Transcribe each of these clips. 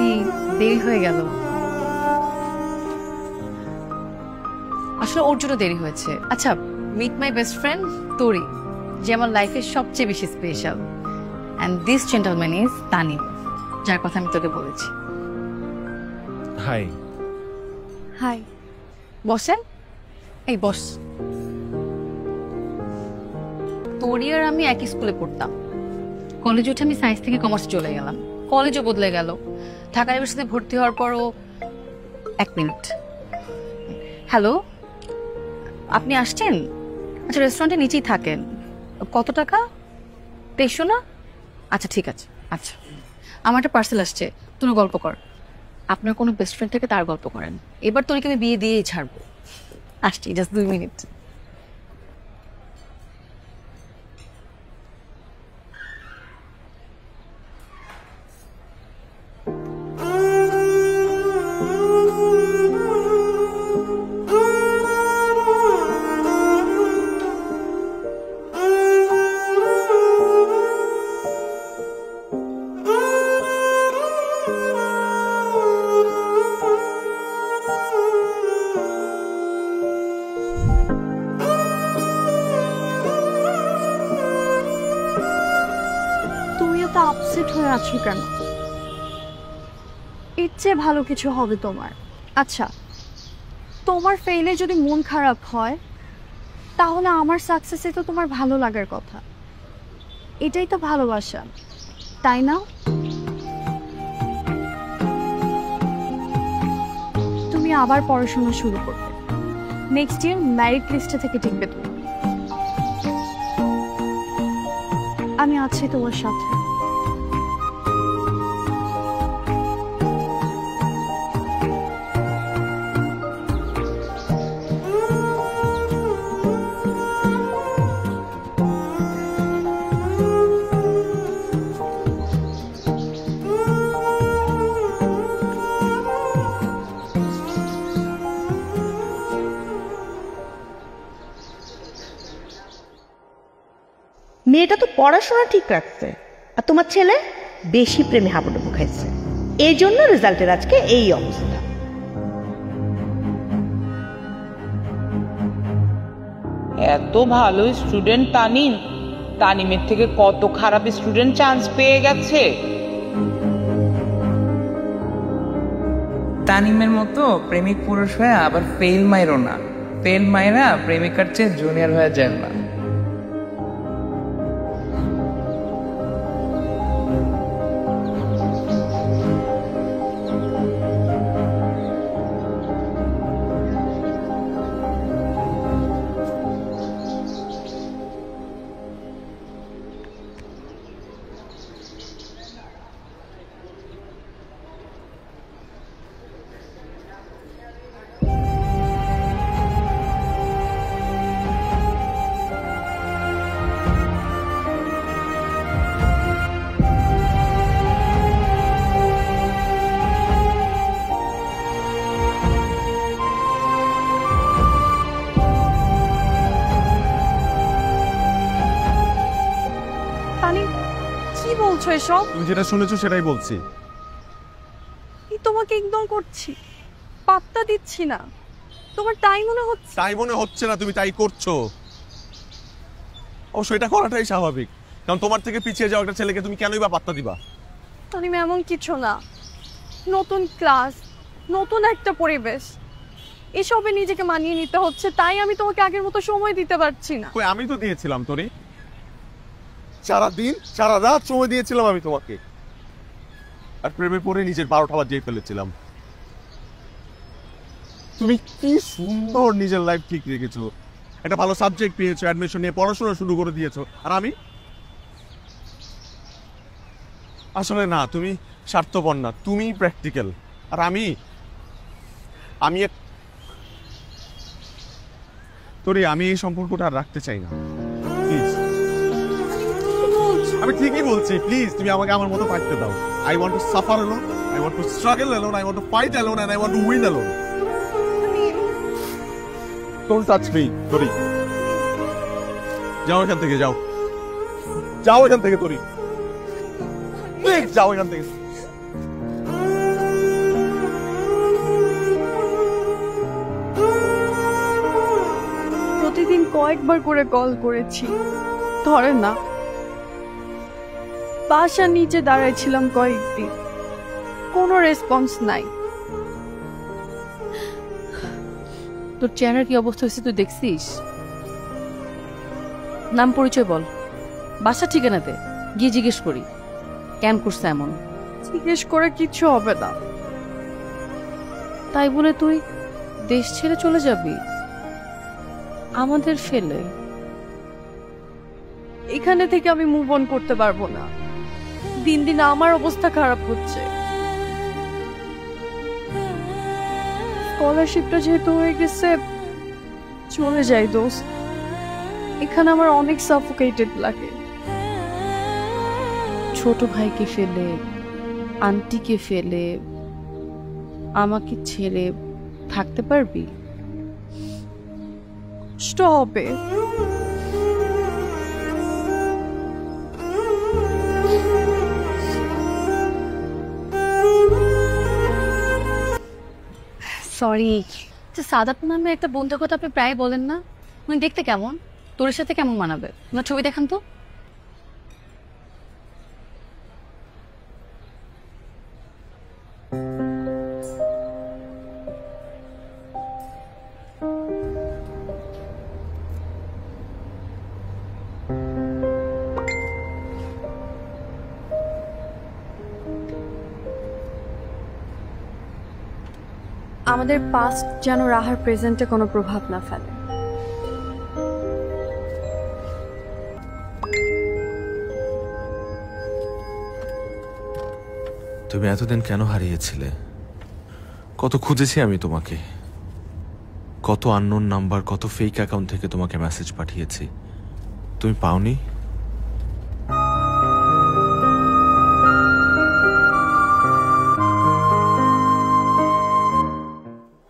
Sorry, দেরি হয়ে গেল। আসলে ওর জন্য দেরি হয়েছে। আচ্ছা, মিট মাই বেস্ট ফ্রেন্ড তোরি, যে আমার লাইফের সবচেয়ে বেশি special. And this gentleman is Tanim, যার কথা আমি তোকে বলেছি। হাই। হাই। বসেন। এই বস। তোরি আর আমি একই স্কুলে পড়তাম। কলেজে উঠে আমি সায়েন্স থেকে কমার্সে চলে গেলাম। কলেজও বদলে গেল। ঢাকা ইউনিভার্সিটিতে ভর্তি হওয়ার পরও। এক মিনিট। হ্যালো, আপনি আসছেন? আচ্ছা, রেস্টুরেন্টের নিচেই থাকেন। কত টাকা? 2300 না? আচ্ছা ঠিক আছে। আচ্ছা, আমার একটা পার্সেল আসছে, তুমি গল্প কর। আপনার কোনো বেস্ট ফ্রেন্ড থেকে তার গল্প করেন। এবার তোকে আমি বিয়ে দিয়েই ছাড়বো। আসছি, জাস্ট 2 মিনিট। আপসেট হয়ে আছো কেন? এর চেয়ে ভালো কিছু হবে তোমার। আচ্ছা, তোমার ফেইলে যদি মন খারাপ হয়, তাহলে আমার সাকসেসে তো তোমার ভালো লাগার কথা। এটাই তো ভালোবাসা, তাই না? তুমি আবার পড়াশোনা শুরু করবে। নেক্সট ইয়ার মেরিট লিস্টে থেকে টিকবে তুমি। আমি আছি তোমার সাথে। মেয়েটা তো পড়াশোনা ঠিক রাখছে, আর তোমার ছেলে বেশি প্রেমে হাবুডুবু খাইছে। এই জন্য রেজাল্টের আজকে এই অবস্থা। এত ভালো স্টুডেন্ট তানিম, তানিমের থেকে কত খারাপ স্টুডেন্ট চান্স পেয়ে গেছে। তানিমের মতো প্রেমিক পুরুষ হয়ে আবার ফেল মাইরো না। ফেল মাইরা প্রেমিকার চেয়ে জুনিয়র হয়ে যায় না। তুমি যেটা শুনেছো সেটাই বলছি। তোমাকে ইগনোর করছি, পাত্তা দিচ্ছি না। তোমার তাই মনে হচ্ছে? তাই মনে হচ্ছে না, তুমি তাই করছো। অবশ্য এটা করাটাই স্বাভাবিক, কারণ তোমার থেকে পিছিয়ে যাওয়া একটা ছেলেকে তুমি কেনই বা পাত্তা দিবা? তানিম, এমন কিছু না। নতুন ক্লাস, নতুন একটা পরিবেশ, এসবে নিজেকে মানিয়ে নিতে হচ্ছে। তাই আমি তোমাকে আগের মতো সময় দিতে পারছি না। কই, আমি তো দিয়েছিলাম তোরে। সারাদিন সারা রাত সময় দিয়েছিলাম আমি তোমাকে, আর প্রেমে পড়ে নিজের 12টা বাজিয়ে ফেলেছিলাম। তুমি কি সুন্দর নিজের লাইফ ঠিক রেখেছো, একটা ভালো সাবজেক্ট পেয়েছো, অ্যাডমিশন নিয়ে পড়াশোনা শুরু করে দিয়েছো। আর আমি আসলে না, তুমি স্বার্থপর না, তুমি প্র্যাকটিক্যাল। আর আমি তোরে আমি এই সম্পর্কটা আর রাখতে চাই না। প্লিজ, আমি ঠিকই বলছি। প্লিজ তুমি আমাকে আমার মতো পাইতে দাও। I want to suffer alone, I want to struggle alone, I want to fight alone, and I want to win alone. Don't touch me, তোরি। যাও এখান থেকে, যাও, যাও এখান থেকে তোরি। প্লিজ যাও এখান থেকে। কয়েকবার করে কল করেছি, ধরে না। বাসার নিচে দাঁড়াইছিলাম কয়েকদিন, কোনো রেসপন্স নাই। তোর চেহারার কি অবস্থা হয়েছে তুই দেখছিস? নাম পরিচয় বল, বাসা ঠিকানাতে গিয়ে জিজ্ঞেস করি কেন করছে এমন। জিজ্ঞেস করে কিছু হবে না। তাই বলে তুই দেশ ছেড়ে চলে যাবি আমাদের ফেলে? এখানে থেকে আমি মুভ অন করতে পারবো না। দিন দিন আমার অবস্থা খারাপ হচ্ছে। স্কলারশিপটা যেহেতু হয়ে গেছে, চলে যাই দোস্ত। এখানে আমার অনেক সাফোকেটেড লাগে। ছোট ভাইকে ফেলে, আন্টিকে ফেলে আমাকে ছেড়ে থাকতে পারবি? কষ্ট হবে। সরি, সাদাত নামে একটা বন্ধুর কথা আপনি প্রায় বলেন না, উনি দেখতে কেমন? তোর সাথে কেমন মানাবে? আপনার ছবি দেখান তো। আমাদের পাস্ট যেন রাহার প্রেজেন্টে কোনো প্রভাব না ফেলে। তুমি এতদিন কেন হারিয়েছিলে? কত খুঁজেছি আমি তোমাকে, কত আননোন নাম্বার, কত ফেক অ্যাকাউন্ট থেকে তোমাকে মেসেজ পাঠিয়েছি, তুমি পাওনি?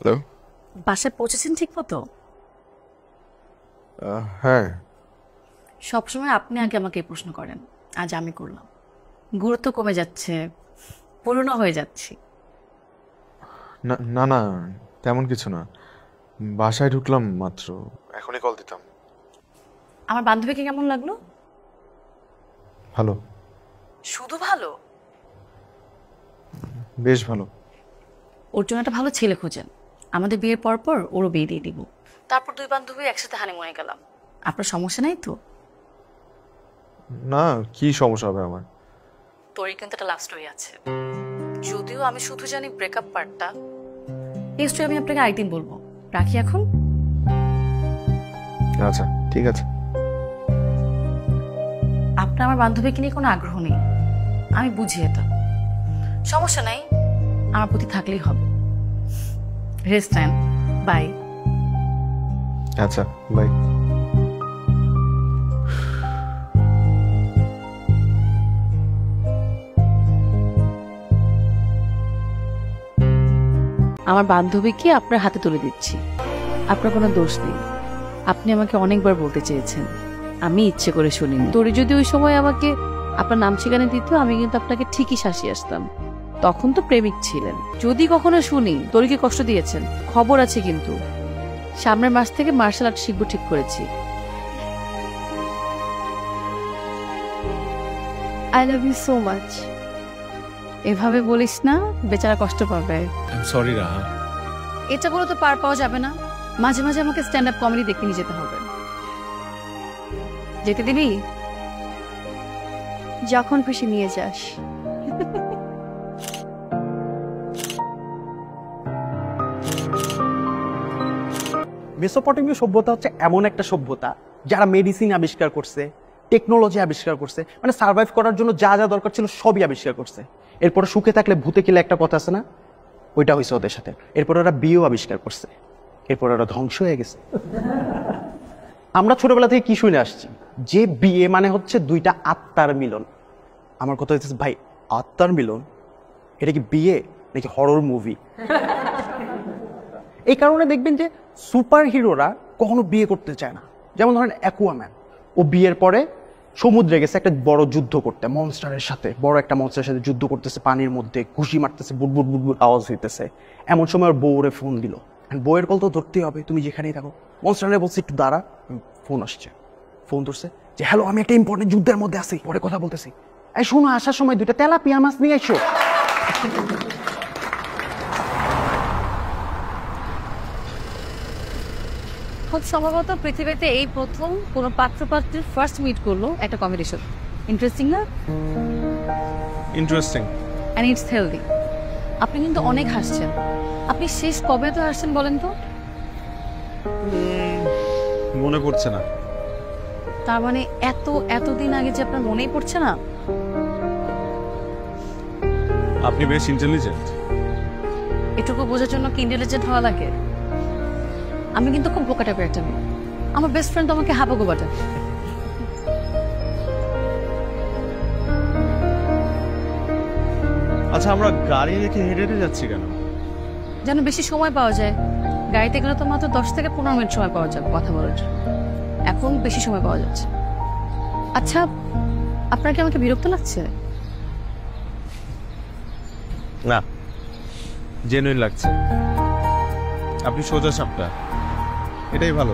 হ্যালো, বাসায় পৌঁছেছেন ঠিক মতো? হ্যাঁ। সবসময় আপনি আগে আমাকে এই প্রশ্ন করেন, আজ আমি করলাম। গুরুত্ব কমে যাচ্ছে, পুরনো হয়ে যাচ্ছি। না না, তেমন কিছু না, বাসায় ঢুকলাম মাত্র, এখনই কল দিতাম। আমার বান্ধবীকে কেমন লাগলো? ভালো। শুধু ভালো? বেশ ভালো। ওর জন্য একটা ভালো ছেলে খোঁজেন। আমাদের বিয়ের পর পর ওরও বিয়ে দিয়ে দিব, তারপর দুই বান্ধবী একসাথে হানিমুনে গেলাম। আপনার সমস্যা নাই তো? না, কি সমস্যা হবে আমার? তোরই কিন্তু একটা লাভ স্টোরি আছে, যদিও আমি শুধু জানি ব্রেকআপ পার্টটা। এই স্টোরি আমি আপনাকে আরেকদিন বলবো। রাখি এখন। আচ্ছা ঠিক আছে। আপনার আমার বান্ধবীকে নিয়ে কোনো আগ্রহ নেই, আমি বুঝি এটা। সমস্যা নাই, আমার প্রতি থাকলেই হবে। Rest time. বাই। আচ্ছা বাই। আমার বান্ধবীকে আপনার হাতে তুলে দিচ্ছি, আপনার কোনো দোষ নেই। আপনি আমাকে অনেকবার বলতে চেয়েছেন, আমি ইচ্ছে করে শুনিনি। তোরে যদি ওই সময় আমাকে আপনার নাম ঠিকানা দিত, আমি কিন্তু আপনাকে ঠিকই শাসিয়ে আসতাম। তখন তো প্রেমিক ছিলেন। যদি কখনো শুনি তোরকে কষ্ট দিয়েছেন, খবর আছে কিন্তু। সামনের মাস থেকে মার্শাল আর্ট শিখবো ঠিক করেছি। I love you so much. এভাবে বলিস না, বেচারা কষ্ট পাবে। সরি রাহা। এটা বলে তো পার পাওয়া যাবে না। মাঝে মাঝে আমাকে স্ট্যান্ড আপ কমেডি দেখতে নিয়ে যেতে হবে। যেতে দিবি? যখন খুশি নিয়ে যাস। মেসোপটেমীয় সভ্যতা হচ্ছে এমন একটা সভ্যতা যারা মেডিসিন আবিষ্কার করছে, টেকনোলজি আবিষ্কার করছে, মানে সার্ভাইভ করার জন্য যা যা দরকার ছিল সবই আবিষ্কার করছে। এরপর সুখে থাকলে ভূতে কিলে একটা কথা আছে না, ওইটা হয়েছে ওদের সাথে। এরপর ওরা বিয়েও আবিষ্কার করছে, এরপর ওরা ধ্বংস হয়ে গেছে। আমরা ছোটবেলা থেকে কি শুনে আসছি যে বিয়ে মানে হচ্ছে দুইটা আত্মার মিলন। আমার কথা হচ্ছে ভাই, আত্মার মিলন এটা কি বিয়ে নাকি হরর মুভি? এই কারণে দেখবেন যে সুপার হিরোরা কখনো বিয়ে করতে চায় না। যেমন ধরেন অ্যাকুয়াম্যান, ও বিয়ের পরে সমুদ্রে গেছে একটা বড় যুদ্ধ করতে, মনস্টারের সাথে, বড় একটা মনস্টারের সাথে যুদ্ধ করতেছে, পানির মধ্যে ঘুষি মারতেছে, বুটবুট বুটবুট আওয়াজ হইতেছে। এমন সময় ওর বউরে ফোন দিল বইয়ের কল তো ধরতেই হবে, তুমি যেখানেই থাকো। মনস্টারে বলছি একটু দাঁড়া, ফোন আসছে। ফোন ধরছে যে হ্যালো, আমি একটা ইম্পর্টেন্ট যুদ্ধের মধ্যে আছি, পরে কথা বলতেছি। এই শোনো, আসার সময় 2টা তেলাপিয়া মাছ নিয়ে এসো। খুব সম্ভবত পৃথিবীতে এই প্রথম কোনো পাত্রপাত্রীর ফার্স্ট মিট করলো একটা কম্পিটিশন। ইন্টারেস্টিং না? ইন্টারেস্টিং। And it's healthy. আপনি কিন্তু অনেক হাসছেন। আপনি শেষ কবে তো হাসছেন বলেন তো? মনে পড়ছে না। তার মানে এতদিন আগে যে আপনার মনেই পড়ছে না? আপনি বেশ ইন্টেলিজেন্ট। এটুকু বোঝার জন্য কি ইন্টেলিজেন্ট হওয়া লাগে? আমি কিন্তু খুব বোকা টাইপের একটা মেয়ে। আমার বেস্ট ফ্রেন্ড তো আমাকে হাবাগো বাটে। আচ্ছা, আমরা গাড়ি রেখে হেঁটে হেঁটে যাচ্ছি কেন? যেন বেশি সময় পাওয়া যায়। গাড়িতে গেলে তো মাত্র 10 থেকে 15 মিনিট সময় পাওয়া যাবে কথা বলার জন্য। এখন বেশি সময় পাওয়া যাচ্ছে। আচ্ছা, আপনার কি আমাকে বিরক্ত লাগছে? না, জেনুইন লাগছে। আপনি সোজা সাপটা, এটাই ভালো।